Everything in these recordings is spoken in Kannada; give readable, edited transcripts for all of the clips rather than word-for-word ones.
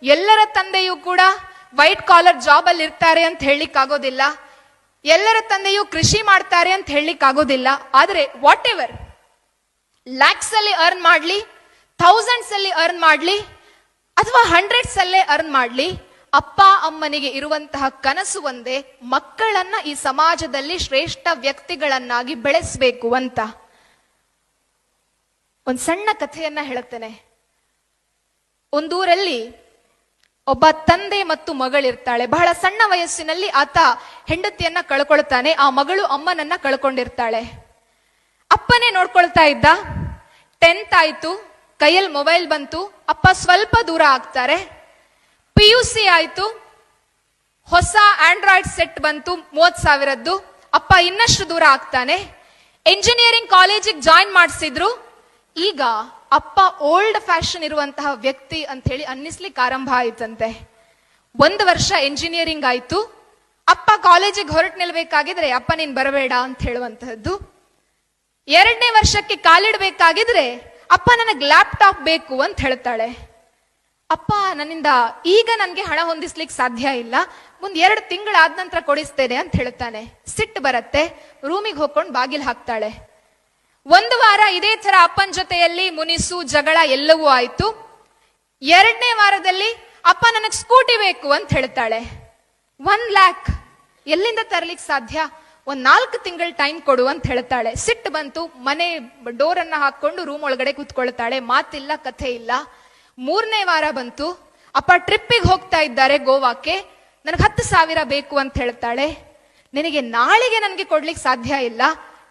ಎಲ್ಲರ ತಂದೆಯೂ ಕೂಡ ವೈಟ್ ಕಾಲರ್ ಜಾಬ್ ಅಲ್ಲಿ ಇರ್ತಾರೆ ಅಂತ ಹೇಳಲಿಕ್ಕೆ ಆಗೋದಿಲ್ಲ. ಎಲ್ಲರ ತಂದೆಯೂ ಕೃಷಿ ಮಾಡ್ತಾರೆ ಅಂತ ಹೇಳಲಿಕ್ಕೆ ಆಗೋದಿಲ್ಲ. ಆದ್ರೆ ವಾಟ್ ಎವರ್, ಲ್ಯಾಕ್ಸ್ ಅಲ್ಲಿ ಅರ್ನ್ ಮಾಡ್ಲಿ, ಥೌಸಂಡ್ಸ್ ಅಲ್ಲಿ ಅರ್ನ್ ಮಾಡ್ಲಿ, ಅಥವಾ ಹಂಡ್ರೆಡ್ಸ್ ಅಲ್ಲೇ ಅರ್ನ್ ಮಾಡ್ಲಿ, ಅಪ್ಪ ಅಮ್ಮನಿಗೆ ಇರುವಂತಹ ಕನಸು ಒಂದೇ, ಮಕ್ಕಳನ್ನ ಈ ಸಮಾಜದಲ್ಲಿ ಶ್ರೇಷ್ಠ ವ್ಯಕ್ತಿಗಳನ್ನಾಗಿ ಬೆಳೆಸಬೇಕು ಅಂತ. ಒಂದು ಸಣ್ಣ ಕಥೆಯನ್ನ ಹೇಳುತ್ತೇನೆ. ಒಂದೂರಲ್ಲಿ ಒಬ್ಬ ತಂದೆ ಮತ್ತು ಮಗಳಿರ್ತಾಳೆ. ಬಹಳ ಸಣ್ಣ ವಯಸ್ಸಿನಲ್ಲಿ ಆತ ಹೆಂಡತಿಯನ್ನ ಕಳ್ಕೊಳ್ತಾನೆ. ಆ ಮಗಳು ಅಮ್ಮನನ್ನ ಕಳ್ಕೊಂಡಿರ್ತಾಳೆ. ಅಪ್ಪನೇ ನೋಡ್ಕೊಳ್ತಾ ಇದ್ದ. 10th ಆಯ್ತು, ಕೈಯಲ್ಲಿ ಮೊಬೈಲ್ ಬಂತು, ಅಪ್ಪ ಸ್ವಲ್ಪ ದೂರ ಆಗ್ತಾರೆ. PUC ಆಯ್ತು, ಹೊಸ ಆಂಡ್ರಾಯ್ಡ್ ಸೆಟ್ ಬಂತು 30,000ದ್ದು, ಅಪ್ಪ ಇನ್ನಷ್ಟು ದೂರ ಆಗ್ತಾನೆ. ಎಂಜಿನಿಯರಿಂಗ್ ಕಾಲೇಜಿಗೆ ಜಾಯಿನ್ ಮಾಡಿಸಿದ್ರು. ಈಗ ಅಪ್ಪ ಓಲ್ಡ್ ಫ್ಯಾಷನ್ ಇರುವಂತಹ ವ್ಯಕ್ತಿ ಅಂತ ಹೇಳಿ ಅನ್ನಿಸ್ಲಿಕ್ಕೆ ಆರಂಭ ಆಯ್ತಂತೆ. 1 ವರ್ಷ ಎಂಜಿನಿಯರಿಂಗ್ ಆಯ್ತು. ಅಪ್ಪ ಕಾಲೇಜಿಗೆ ಹೊರಟು ನಿಲ್ಬೇಕಾಗಿದ್ರೆ ಅಪ್ಪ ನೀನ್ ಬರಬೇಡ ಅಂತ ಹೇಳುವಂತಹದ್ದು. 2ನೇ ವರ್ಷಕ್ಕೆ ಕಾಲಿಡ್ಬೇಕಾಗಿದ್ರೆ ಅಪ್ಪ ನನಗೆ ಲ್ಯಾಪ್ಟಾಪ್ ಬೇಕು ಅಂತ ಹೇಳ್ತಾಳೆ. ಅಪ್ಪ ನನ್ನಿಂದ ಈಗ ನನ್ಗೆ ಹಣ ಹೊಂದಿಸ್ಲಿಕ್ಕೆ ಸಾಧ್ಯ ಇಲ್ಲ, ಮುಂದ್ 2 ತಿಂಗಳಾದ ನಂತರ ಕೊಡಿಸ್ತೇನೆ ಅಂತ ಹೇಳ್ತಾನೆ. ಸಿಟ್ಟು ಬರತ್ತೆ, ರೂಮಿಗೆ ಹೋಗ್ಕೊಂಡು ಬಾಗಿಲು ಹಾಕ್ತಾಳೆ. 1 ವಾರ ಇದೇ ತರ ಅಪ್ಪನ ಜೊತೆಯಲ್ಲಿ ಮುನಿಸು ಜಗಳ ಎಲ್ಲವೂ ಆಯ್ತು. 2ನೇ ವಾರದಲ್ಲಿ ಅಪ್ಪ ನನಗೆ ಸ್ಕೂಟಿ ಬೇಕು ಅಂತ ಹೇಳ್ತಾಳೆ. 1 lakh ಎಲ್ಲಿಂದ ತರ್ಲಿಕ್ಕೆ ಸಾಧ್ಯ? 4 ತಿಂಗಳ ಟೈಮ್ ಕೊಡು ಅಂತ ಹೇಳ್ತಾಳೆ. ಸಿಟ್ಟು ಬಂತು, ಮನೆ ಡೋರ್ ಅನ್ನ ಹಾಕೊಂಡು ರೂಮ್ ಒಳಗಡೆ ಕೂತ್ಕೊಳ್ತಾಳೆ. ಮಾತಿಲ್ಲ, ಕಥೆ ಇಲ್ಲ. 3ನೇ ವಾರ ಬಂತು, ಅಪ್ಪ ಟ್ರಿಪ್ಪಿಗೆ ಹೋಗ್ತಾ ಇದ್ದಾರೆ ಗೋವಾಕ್ಕೆ, ನನಗೆ 10,000 ಬೇಕು ಅಂತ ಹೇಳ್ತಾಳೆ. ನಿನಗೆ ನಾಳೆಗೆ ನನಗೆ ಕೊಡ್ಲಿಕ್ಕೆ ಸಾಧ್ಯ ಇಲ್ಲ,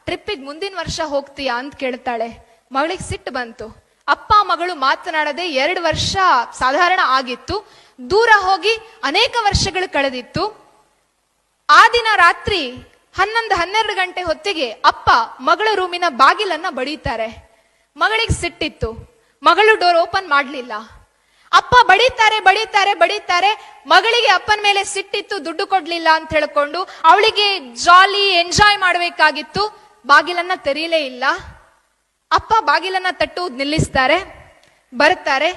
ಟ್ರಿಪ್ಪಿಗೆ ಮುಂದಿನ ವರ್ಷ ಹೋಗ್ತೀಯಾ ಅಂತ ಕೇಳ್ತಾಳೆ. ಮಗಳಿಗೆ ಸಿಟ್ಟು ಬಂತು. ಅಪ್ಪ ಮಗಳು ಮಾತನಾಡದೆ 2 ವರ್ಷ ಸಾಧಾರಣ ಆಗಿತ್ತು. ದೂರ ಹೋಗಿ ಅನೇಕ ವರ್ಷಗಳು ಕಳೆದಿತ್ತು. ಆ ದಿನ ರಾತ್ರಿ 11-12 ಗಂಟೆ ಹೊತ್ತಿಗೆ ಅಪ್ಪ ಮಗಳ ರೂಮಿನ ಬಾಗಿಲನ್ನ ಬಡೀತಾರೆ. ಮಗಳಿಗೆ ಸಿಟ್ಟಿತ್ತು, ಮಗಳು ಡೋರ್ ಓಪನ್ ಮಾಡ್ಲಿಲ್ಲ. ಅಪ್ಪ ಬಡೀತಾರೆ ಬಡೀತಾರೆ ಬಡೀತಾರೆ. ಮಗಳಿಗೆ ಅಪ್ಪನ ಮೇಲೆ ಸಿಟ್ಟಿತ್ತು, ದುಡ್ಡು ಕೊಡ್ಲಿಲ್ಲ ಅಂತ ಹೇಳ್ಕೊಂಡು ಅವಳಿಗೆ ಜಾಲಿ ಎಂಜಾಯ್ ಮಾಡಬೇಕಾಗಿತ್ತು. ಬಾಗಿಲನ್ನ ತೆರೀಲೇ ಇಲ್ಲ. ಅಪ್ಪ ಬಾಗಿಲನ್ನ ತಟ್ಟುವುದು ನಿಲ್ಲಿಸ್ತಾರೆ. ಬರ್ತಾರೆ,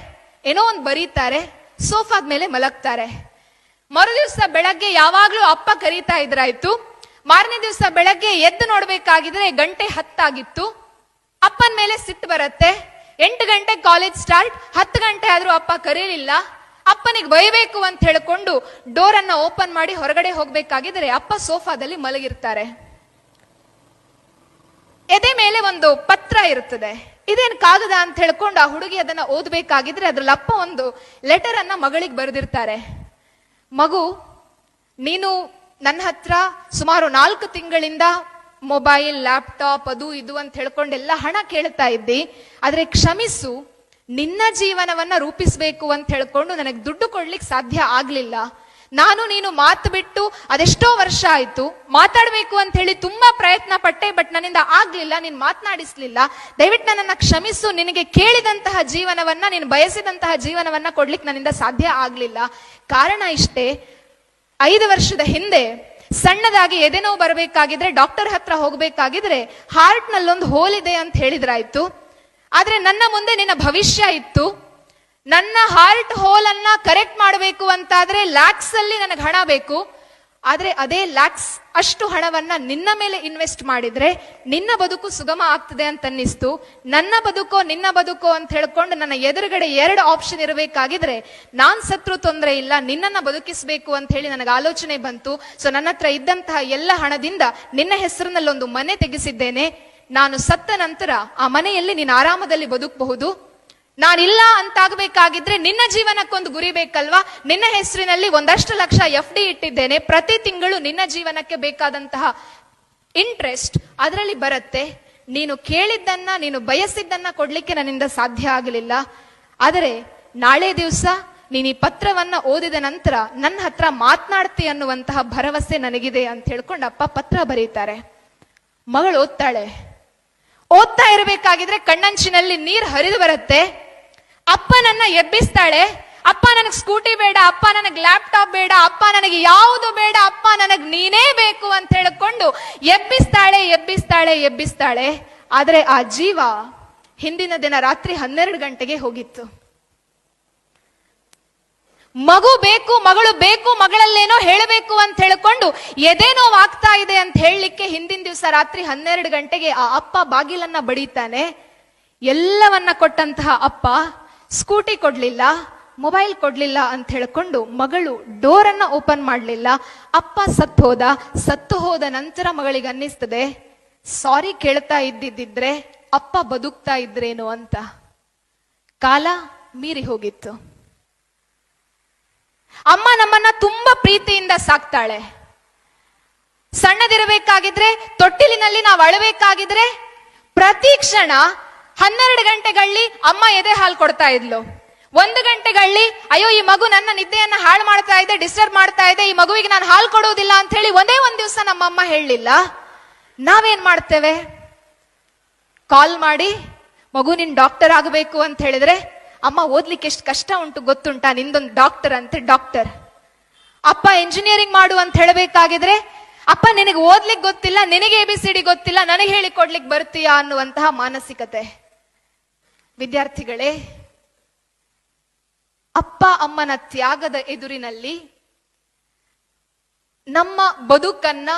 ಏನೋ ಒಂದು ಬರೀತಾರೆ, ಸೋಫಾದ ಮೇಲೆ ಮಲಗ್ತಾರೆ. ಮರುದಿವ್ಸ ಬೆಳಗ್ಗೆ ಯಾವಾಗ್ಲೂ ಅಪ್ಪ ಕರೀತಾ ಇದ್ರಾಯ್ತು. ಮಾರನೇ ದಿವಸ ಬೆಳಗ್ಗೆ ಎದ್ದು ನೋಡ್ಬೇಕಾಗಿದ್ರೆ 10:10 ಆಗಿತ್ತು. ಅಪ್ಪನ ಮೇಲೆ ಸಿಟ್ಟು ಬರುತ್ತೆ. 8 ಗಂಟೆ ಕಾಲೇಜ್ ಸ್ಟಾರ್ಟ್, 10 ಗಂಟೆ ಆದ್ರೂ ಅಪ್ಪ ಕರೀಲಿಲ್ಲ. ಅಪ್ಪನಿಗೆ ಬೈಬೇಕು ಅಂತ ಹೇಳ್ಕೊಂಡು ಡೋರ್ ಅನ್ನ ಓಪನ್ ಮಾಡಿ ಹೊರಗಡೆ ಹೋಗ್ಬೇಕಾಗಿದ್ರೆ ಅಪ್ಪ ಸೋಫಾದಲ್ಲಿ ಮಲಗಿರ್ತಾರೆ. ಎದೆ ಮೇಲೆ ಒಂದು ಪತ್ರ ಇರ್ತದೆ. ಇದೇನ್ ಕಾಗದ ಅಂತ ಹೇಳ್ಕೊಂಡು ಆ ಹುಡುಗಿ ಅದನ್ನ ಓದ್ಬೇಕಾಗಿದ್ರೆ ಅದ್ರಲ್ಲಿ ಅಪ್ಪ ಒಂದು ಲೆಟರ್ ಅನ್ನ ಮಗಳಿಗೆ ಬರೆದಿರ್ತಾರೆ. ಮಗು, ನೀನು ನನ್ನ ಹತ್ರ ಸುಮಾರು 4 ತಿಂಗಳಿಂದ ಮೊಬೈಲ್, ಲ್ಯಾಪ್ಟಾಪ್, ಅದು ಇದು ಅಂತ ಹೇಳ್ಕೊಂಡೆಲ್ಲ ಹಣ ಕೇಳ್ತಾ ಇದ್ದಿ. ಆದ್ರೆ ಕ್ಷಮಿಸು, ನಿನ್ನ ಜೀವನವನ್ನ ರೂಪಿಸ್ಬೇಕು ಅಂತ ಹೇಳ್ಕೊಂಡು ನನಗೆ ದುಡ್ಡು ಕೊಡ್ಲಿಕ್ಕೆ ಸಾಧ್ಯ ಆಗ್ಲಿಲ್ಲ. ನಾನು ನೀನು ಮಾತು ಬಿಟ್ಟು ಅದೆಷ್ಟೋ ವರ್ಷ ಆಯ್ತು. ಮಾತಾಡ್ಬೇಕು ಅಂತ ಹೇಳಿ ತುಂಬಾ ಪ್ರಯತ್ನ ಪಟ್ಟೆ, ಬಟ್ ನನ್ನಿಂದ ಆಗ್ಲಿಲ್ಲ, ನೀನ್ ಮಾತನಾಡಿಸ್ಲಿಲ್ಲ. ದಯವಿಟ್ಟು ನನ್ನನ್ನ ಕ್ಷಮಿಸು. ನಿನಗೆ ಕೇಳಿದಂತಹ ಜೀವನವನ್ನ, ನೀನು ಬಯಸಿದಂತಹ ಜೀವನವನ್ನ ಕೊಡ್ಲಿಕ್ಕೆ ನನ್ನಿಂದ ಸಾಧ್ಯ ಆಗ್ಲಿಲ್ಲ. ಕಾರಣ ಇಷ್ಟೇ, 5 ವರ್ಷದ ಹಿಂದೆ ಸಣ್ಣದಾಗಿ ಎದೆನೋವು ಬರಬೇಕಾಗಿದ್ರೆ ಡಾಕ್ಟರ್ ಹತ್ರ ಹೋಗ್ಬೇಕಾಗಿದ್ರೆ ಹಾರ್ಟ್ ನಲ್ಲೊಂದು ಹೋಲ್ ಇದೆ ಅಂತ ಹೇಳಿದ್ರಾಯ್ತು. ಆದ್ರೆ ನನ್ನ ಮುಂದೆ ನಿನ್ನ ಭವಿಷ್ಯ ಇತ್ತು. ನನ್ನ ಹಾರ್ಟ್ ಹೋಲ್ ಅನ್ನ ಕರೆಕ್ಟ್ ಮಾಡಬೇಕು ಅಂತಾದ್ರೆ ಲ್ಯಾಕ್ಸ್ ಅಲ್ಲಿ ನನಗೆ ಹಣ ಬೇಕು. ಆದ್ರೆ ಅದೇ ಲ್ಯಾಕ್ಸ್ ಅಷ್ಟು ಹಣವನ್ನ ನಿನ್ನ ಮೇಲೆ ಇನ್ವೆಸ್ಟ್ ಮಾಡಿದ್ರೆ ನಿನ್ನ ಬದುಕು ಸುಗಮ ಆಗ್ತದೆ ಅಂತ ಅನ್ನಿಸ್ತು. ನನ್ನ ಬದುಕೋ ನಿನ್ನ ಬದುಕೋ ಅಂತ ಹೇಳ್ಕೊಂಡು ನನ್ನ ಎದುರುಗಡೆ 2 ಆಪ್ಷನ್ ಇರಬೇಕಾಗಿದ್ರೆ ನಾನ್ ಸತ್ರು ತೊಂದರೆ ಇಲ್ಲ, ನಿನ್ನನ್ನ ಬದುಕಿಸ್ಬೇಕು ಅಂತ ಹೇಳಿ ನನಗೆ ಆಲೋಚನೆ ಬಂತು. ಸೊ ನನ್ನ ಹತ್ರ ಇದ್ದಂತಹ ಎಲ್ಲ ಹಣದಿಂದ ನಿನ್ನ ಹೆಸರಿನಲ್ಲಿ ಒಂದು ಮನೆ ತೆಗೆಸಿದ್ದೇನೆ. ನಾನು ಸತ್ತ ನಂತರ ಆ ಮನೆಯಲ್ಲಿ ನೀನು ಆರಾಮದಲ್ಲಿ ಬದುಕಬಹುದು. ನಾನಿಲ್ಲ ಅಂತಾಗಬೇಕಾಗಿದ್ರೆ ನಿನ್ನ ಜೀವನಕ್ಕೊಂದು ಗುರಿ ಬೇಕಲ್ವಾ? ನಿನ್ನ ಹೆಸರಿನಲ್ಲಿ 1 ಲಕ್ಷ FD ಇಟ್ಟಿದ್ದೇನೆ. ಪ್ರತಿ ತಿಂಗಳು ನಿನ್ನ ಜೀವನಕ್ಕೆ ಬೇಕಾದಂತಹ ಇಂಟ್ರೆಸ್ಟ್ ಅದರಲ್ಲಿ ಬರುತ್ತೆ. ನೀನು ಕೇಳಿದ್ದನ್ನ, ನೀನು ಬಯಸಿದ್ದನ್ನ ಕೊಡ್ಲಿಕ್ಕೆ ನನ್ನಿಂದ ಸಾಧ್ಯ ಆಗಲಿಲ್ಲ. ಆದರೆ ನಾಳೆ ದಿವಸ ನೀನು ಈ ಪತ್ರವನ್ನ ಓದಿದ ನಂತರ ನನ್ನ ಹತ್ರ ಮಾತನಾಡ್ತಿ ಅನ್ನುವಂತಹ ಭರವಸೆ ನನಗಿದೆ ಅಂತ ಹೇಳ್ಕೊಂಡು ಅಪ್ಪ ಪತ್ರ ಬರೀತಾರೆ. ಮಗಳು ಓದ್ತಾ ಇರಬೇಕಾಗಿದ್ರೆ ಕಣ್ಣಂಚಿನಲ್ಲಿ ನೀರು ಹರಿದು ಬರುತ್ತೆ. ಅಪ್ಪ ನನ್ನ ಎಬ್ಬಿಸ್ತಾಳೆ. ಅಪ್ಪ ನನಗೆ ಸ್ಕೂಟಿ ಬೇಡ, ಅಪ್ಪ ನನಗೆ ಲ್ಯಾಪ್ಟಾಪ್ ಬೇಡ, ಅಪ್ಪ ನನಗೆ ಯಾವುದು ಬೇಡ, ಅಪ್ಪ ನನಗೆ ನೀನೇ ಬೇಕು ಅಂತ ಹೇಳಿಕೊಂಡು ಎಬ್ಬಿಸ್ತಾಳೆ. ಆದ್ರೆ ಆ ಜೀವ ಹಿಂದಿನ ದಿನ ರಾತ್ರಿ 12 ಗಂಟೆಗೆ ಹೋಗಿತ್ತು. ಮಗು ಬೇಕು, ಮಗಳು ಬೇಕು, ಮಗಳಲ್ಲೇನೋ ಹೇಳಬೇಕು ಅಂತ ಹೇಳಿಕೊಂಡು ಎದೇನೋ ಆಗ್ತಾ ಇದೆ ಅಂತ ಹೇಳಲಿಕ್ಕೆ ಹಿಂದಿನ ದಿವಸ ರಾತ್ರಿ 12 ಗಂಟೆಗೆ ಆ ಅಪ್ಪ ಬಾಗಿಲನ್ನ ಬಡೀತಾನೆ. ಎಲ್ಲವನ್ನ ಕೊಟ್ಟಂತಹ ಅಪ್ಪ ಸ್ಕೂಟಿ ಕೊಡ್ಲಿಲ್ಲ, ಮೊಬೈಲ್ ಕೊಡ್ಲಿಲ್ಲ ಅಂತ ಹೇಳ್ಕೊಂಡು ಮಗಳು ಡೋರನ್ನ ಓಪನ್ ಮಾಡ್ಲಿಲ್ಲ. ಅಪ್ಪ ಸತ್ತು ಹೋದ ನಂತರ ಮಗಳಿಗೆ ಅನ್ನಿಸ್ತದೆ, ಸಾರಿ ಕೇಳ್ತಾ ಇದ್ದಿದ್ರೆ ಅಪ್ಪ ಬದುಕ್ತಾ ಇದ್ರೇನು ಅಂತ. ಕಾಲ ಮೀರಿ ಹೋಗಿತ್ತು. ಅಮ್ಮ ನಮ್ಮನ್ನ ತುಂಬಾ ಪ್ರೀತಿಯಿಂದ ಸಾಕ್ತಾಳೆ. ಸಣ್ಣದಿರಬೇಕಾಗಿದ್ರೆ, ತೊಟ್ಟಿಲಿನಲ್ಲಿ ನಾವು ಅಳಬೇಕಾಗಿದ್ರೆ ಪ್ರತಿ ಕ್ಷಣ 12 ಗಂಟೆಗಳಲ್ಲಿ ಅಮ್ಮ ಎದೆ ಹಾಲು ಕೊಡ್ತಾ ಇದ್ಲು. 1 ಗಂಟೆಗಳಲ್ಲಿ ಅಯ್ಯೋ ಈ ಮಗು ನನ್ನ ನಿದ್ದೆಯನ್ನ ಹಾಳು ಮಾಡ್ತಾ ಇದೆ, ಡಿಸ್ಟರ್ಬ್ ಮಾಡ್ತಾ ಇದೆ, ಈ ಮಗುವಿಗೆ ನಾನು ಹಾಲು ಕೊಡುವುದಿಲ್ಲ ಅಂತ ಹೇಳಿ ಒಂದೇ ಒಂದು ದಿವಸ ನಮ್ಮಮ್ಮ ಹೇಳಲಿಲ್ಲ. ನಾವೇನ್ ಮಾಡ್ತೇವೆ? ಕಾಲ್ ಮಾಡಿ ಮಗು ನಿನ್ ಡಾಕ್ಟರ್ ಆಗಬೇಕು ಅಂತ ಹೇಳಿದ್ರೆ, ಅಮ್ಮ ಓದ್ಲಿಕ್ಕೆ ಎಷ್ಟು ಕಷ್ಟ ಉಂಟು ಗೊತ್ತುಂಟಾ, ನಿಂದೊಂದು ಡಾಕ್ಟರ್ ಅಂತೆ ಡಾಕ್ಟರ್. ಅಪ್ಪ ಇಂಜಿನಿಯರಿಂಗ್ ಮಾಡು ಅಂತ ಹೇಳಬೇಕಾಗಿದ್ರೆ, ಅಪ್ಪ ನಿನಗೆ ಓದ್ಲಿಕ್ಕೆ ಗೊತ್ತಿಲ್ಲ, ನಿನಗೆ ABCD ಗೊತ್ತಿಲ್ಲ, ನನಗೆ ಹೇಳಿ ಕೊಡ್ಲಿಕ್ಕೆ ಬರ್ತೀಯಾ ಅನ್ನುವಂತಹ ಮಾನಸಿಕತೆ. ವಿದ್ಯಾರ್ಥಿಗಳೇ, ಅಪ್ಪ ಅಮ್ಮನ ತ್ಯಾಗದ ಎದುರಿನಲ್ಲಿ ನಮ್ಮ ಬದುಕನ್ನ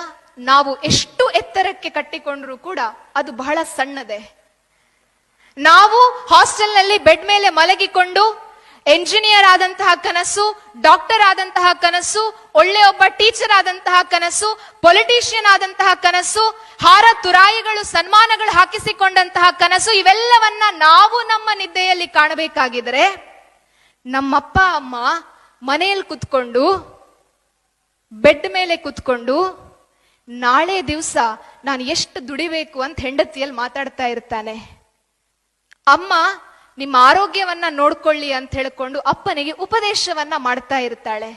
ನಾವು ಎಷ್ಟು ಎತ್ತರಕ್ಕೆ ಕಟ್ಟಿಕೊಂಡ್ರೂ ಕೂಡ ಅದು ಬಹಳ ಸಣ್ಣದೆ. ನಾವು ಹಾಸ್ಟೆಲ್ನಲ್ಲಿ ಬೆಡ್ ಮೇಲೆ ಮಲಗಿಕೊಂಡು ಎಂಜಿನಿಯರ್ ಆದಂತಹ ಕನಸು, ಡಾಕ್ಟರ್ ಆದಂತಹ ಕನಸು, ಒಳ್ಳೆ ಒಬ್ಬ ಟೀಚರ್ ಆದಂತಹ ಕನಸು, ಪೊಲಿಟಿಷಿಯನ್ ಆದಂತಹ ಕನಸು, ಹಾರ ತುರಾಯಿಗಳು ಸನ್ಮಾನಗಳು ಹಾಕಿಸಿಕೊಂಡಂತಹ ಕನಸು, ಇವೆಲ್ಲವನ್ನ ನಾವು ನಮ್ಮ ನಿದ್ದೆಯಲ್ಲಿ ಕಾಣಬೇಕಾಗಿದ್ರೆ ನಮ್ಮಪ್ಪ ಅಮ್ಮ ಮನೆಯಲ್ಲಿ ಕುತ್ಕೊಂಡು, ಬೆಡ್ ಮೇಲೆ ಕುತ್ಕೊಂಡು ನಾಳೆ ದಿವಸ ನಾನು ಎಷ್ಟು ದುಡಿಬೇಕು ಅಂತ ಹೆಂಡತಿಯಲ್ಲಿ ಮಾತಾಡ್ತಾ ಇರ್ತಾನೆ. ಅಮ್ಮ ನಿಮ್ಮ ಆರೋಗ್ಯವನ್ನ ನೋಡ್ಕೊಳ್ಳಿ ಅಂತ ಹೇಳಿಕೊಂಡು ಅಪ್ಪನಿಗೆ ಉಪದೇಶವನ್ನ ಮಾಡ್ತಾ ಇರ್ತಾಳೆ.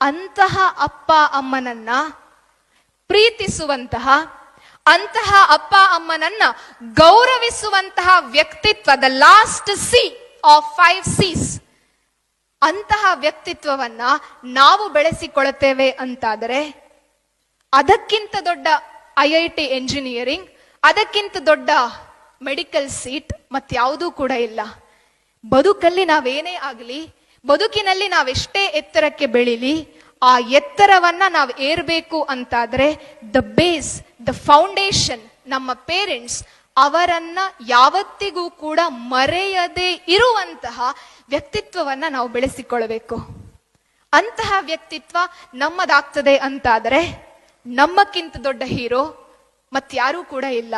ಅಂತಹ ಅಪ್ಪ ಅಮ್ಮನನ್ನ ಪ್ರೀತಿಸುವಂತಹ, ಅಂತಹ ಅಪ್ಪ ಅಮ್ಮನನ್ನ ಗೌರವಿಸುವಂತಹ ವ್ಯಕ್ತಿತ್ವದ ಲಾಸ್ಟ್ ಸಿ ಆಫ್ 5 C's, ಅಂತಹ ವ್ಯಕ್ತಿತ್ವವನ್ನ ನಾವು ಬೆಳೆಸಿಕೊಳ್ಳುತ್ತೇವೆ ಅಂತಾದರೆ ಅದಕ್ಕಿಂತ ದೊಡ್ಡ IIT ಎಂಜಿನಿಯರಿಂಗ್, ಅದಕ್ಕಿಂತ ದೊಡ್ಡ ಮೆಡಿಕಲ್ ಸೀಟ್ ಮತ್ಯಾವುದೂ ಕೂಡ ಇಲ್ಲ. ಬದುಕಲ್ಲಿ ನಾವೇನೇ ಆಗಲಿ, ಬದುಕಿನಲ್ಲಿ ನಾವೆಷ್ಟೇ ಎತ್ತರಕ್ಕೆ ಬೆಳಿಲಿ, ಆ ಎತ್ತರವನ್ನ ನಾವು ಏರ್ಬೇಕು ಅಂತಾದ್ರೆ ದ ಬೇಸ್, ದ ಫೌಂಡೇಶನ್, ನಮ್ಮ ಪೇರೆಂಟ್ಸ್, ಅವರನ್ನ ಯಾವತ್ತಿಗೂ ಕೂಡ ಮರೆಯದೇ ಇರುವಂತಹ ವ್ಯಕ್ತಿತ್ವವನ್ನ ನಾವು ಬೆಳೆಸಿಕೊಳ್ಳಬೇಕು. ಅಂತಹ ವ್ಯಕ್ತಿತ್ವ ನಮ್ಮದಾಗ್ತದೆ ಅಂತಾದರೆ ನಮ್ಮಕ್ಕಿಂತ ದೊಡ್ಡ ಹೀರೋ ಮತ್ಯಾರೂ ಕೂಡ ಇಲ್ಲ.